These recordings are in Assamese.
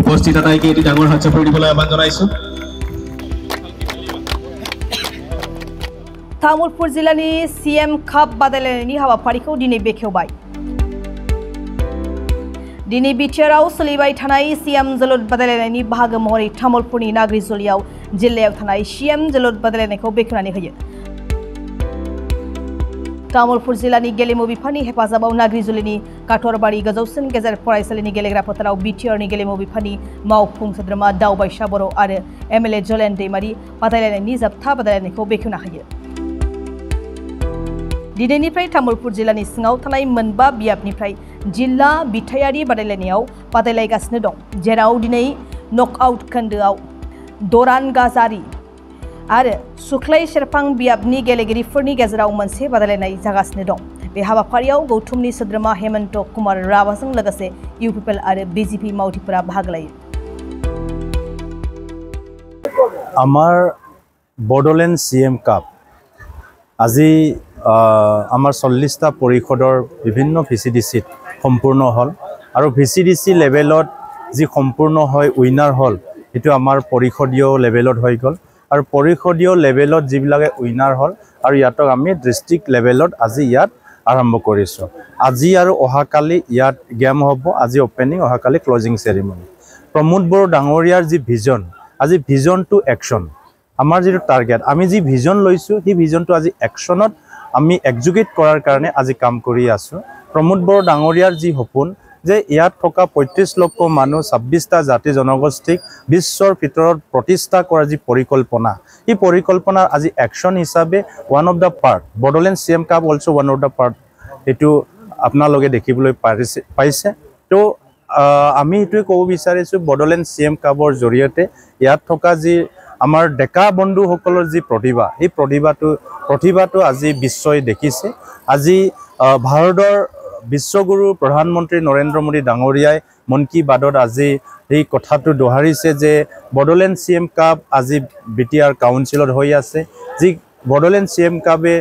উপস্থিত আটাইকে এটি ডাঙৰ হাত চাপৰি দিবলৈ আহ্বান জনাইছো। तामुलपुर जिल्लानि सीएम काप बादायलायनायनि हाबाफारिखौ दिनै बेखेवबाय। दिनै बिटिआरआव सोलिबाय थानाय सीएम जोलुर बादायलायनायनि बाहागो महरै तामुलपुरनि नाग्रिजुलियाव जिल्लायाव थानाय सीएम जोलुर बादायलायनायखौ बेखेवनानै होयो। तामुलपुर जिल्लानि गेलेमु बिफाननि हेफाजाबाव नाग्रिजुलिनि काटरबारि गोजौसिन गेजेर फरायसालिनि गेलेग्रा फोथाराव बिटिआरनि गेलेमु बिफाननि मावफुं सोद्रोमा दावबायसा बर' आरो एमएलए जलेन दैमारि बादायलायनायनि जोबथा बादायलायनायखौ बेखेवना होयो। दिनैनिफ्राय तामुलपुर जिल्लानि सिङाव थानाय मोनबा बियाबनिफ्राय जिल्ला बिथायारि बादायलायनायाव बादायलायगासिनो दं, जेराव दिनै नकआउट खोन्दोआव दरान गाजारि आरो सुख्लाय सेरफां बियाबनि गेलेगिरिफोरनि गेजेराव मोनसे बादायलायनाय जागासिनो दं। बे हाबाफारियाव गौतमनि सोद्रोमा हेमन्त कुमार रावाजों लोगोसे इउपिपिएल आरो बिजेपि मावथिफोरा बाहागो लायो। আমাৰ বড়োলেণ্ড সিএম কাপ আজি আমাৰ 40টা পৰিষদৰ বিভিন্ন ভিচিডিচিত সম্পূৰ্ণ হ'ল আৰু ভিচিডিচি লেভেলত যি সম্পূৰ্ণ হয় উইনাৰ হ'ল এটো আমাৰ পৰিষদীয় লেভেলত হৈ গ'ল আৰু পৰিষদীয় লেভেলত যিবিলাকে উইনাৰ হ'ল আৰু ইয়াতক আমি ডিস্ট্ৰিক্ট লেভেলত আজি ইয়াত আৰম্ভ কৰিছোঁ। আজি আৰু অহাকালি ইয়াত গেম হ'ব। আজি ওপেনিং, অহাকালি ক্লোজিং সেৰিমনি। প্ৰমোদ বড়ো ডাঙৰীয়াৰ যি ভিজন, আজি ভিজন টু একশন, আমাৰ যিটো টাৰ্গেট, আমি যি ভিজন লৈছোঁ সেই ভিজনটো আজি একশনত আমি এক্সিকিউট কৰাৰ কাৰণে আজি কাম কৰি আছোঁ। প্ৰমোদ বড়ো ডাঙৰীয়াৰ যি সপোন যে ইয়াত থকা 35 লক্ষ মানুহ 26টা জাতি জনগোষ্ঠীক বিশ্বৰ ভিতৰত প্ৰতিষ্ঠা কৰাৰ যি পৰিকল্পনা, এই পৰিকল্পনাৰ আজি একশন হিচাপে one of the part Bodoland CM cup also one of the part এইটো আপোনালোকে দেখিবলৈ পাইছে। তো আমি এইটোৱে ক'ব বিচাৰিছোঁ বড়োলেণ্ড সিএম কাপৰ জৰিয়তে ইয়াত থকা যি আমাৰ ডেকা বন্ধুসকলৰ যি প্ৰতিভা, এই প্ৰতিভাটো আজি বিশ্বই দেখিছে। আজি ভাৰতৰ বিশ্বগুৰু প্ৰধানমন্ত্ৰী নৰেন্দ্ৰ মোদী ডাঙৰীয়াই মন কি বাতত আজি এই কথাটো দোহাৰিছে যে বড়োলেণ্ড সিএম কাপ আজি বিটিআৰ কাউন্সিলত হৈ আছে। যি বড়োলেণ্ড সিএম কাপে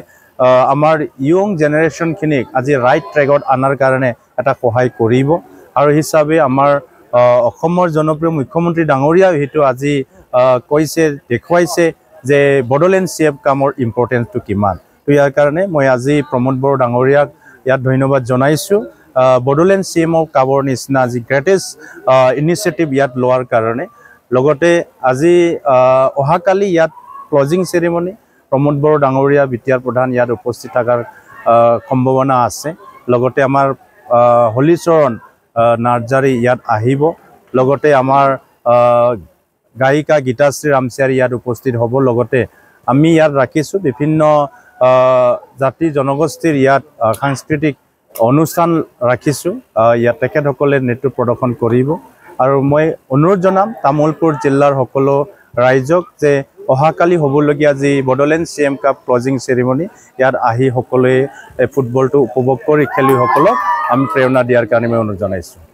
আমাৰ ইয়ং জেনেৰেশ্যনখিনিক আজি ৰাইট ট্ৰেকত আনাৰ কাৰণে এটা সহায় কৰিব আৰু হিচাপে আমাৰ অসমৰ জনপ্ৰিয় মুখ্যমন্ত্ৰী ডাঙৰীয়াই সেইটো আজি কৈছে, দেখুৱাইছে যে বড়োলেণ্ড সিএম কামৰ ইম্পৰ্টেঞ্চটো কিমান। তো ইয়াৰ কাৰণে মই আজি প্ৰমোদ বড়ো ডাঙৰীয়াক ইয়াত ধন্যবাদ জনাইছোঁ। বড়োলেণ্ড সিএম কাপৰ নিচিনা আজি গ্ৰেটেষ্ট ইনিচিয়েটিভ ইয়াত লোৱাৰ কাৰণে। লগতে আজি অহাকালি ইয়াত ক্লোজিং সেৰিমনি, প্ৰমোদ বড়ো ডাঙৰীয়া বিটিআৰ প্ৰধান ইয়াত উপস্থিত থকাৰ সম্ভাৱনা আছে। লগতে আমাৰ হলিচৰণ নাৰ্জাৰী ইয়াত আহিব। লগতে আমাৰ গায়িকা গীতাশ্ৰী ৰামচিয়াৰী ইয়াত উপস্থিত হ'ব। লগতে আমি ইয়াত ৰাখিছোঁ বিভিন্ন জাতি জনগোষ্ঠীৰ ইয়াত সাংস্কৃতিক অনুষ্ঠান ৰাখিছোঁ। ইয়াত তেখেতসকলে নৃত্য প্ৰদৰ্শন কৰিব আৰু মই অনুৰোধ জনাম তামুলপুৰ জিলাৰ সকলো ৰাইজক যে অহাকালি হ'বলগীয়া যি বড়োলেণ্ড সিএম কাপ ক্লোজিং সেৰিমনি ইয়াত আহি সকলোৱে ফুটবলটো উপভোগ কৰি খেলুৱৈসকলক আমি প্ৰেৰণা দিয়াৰ কাৰণে মই অনুৰোধ জনাইছোঁ।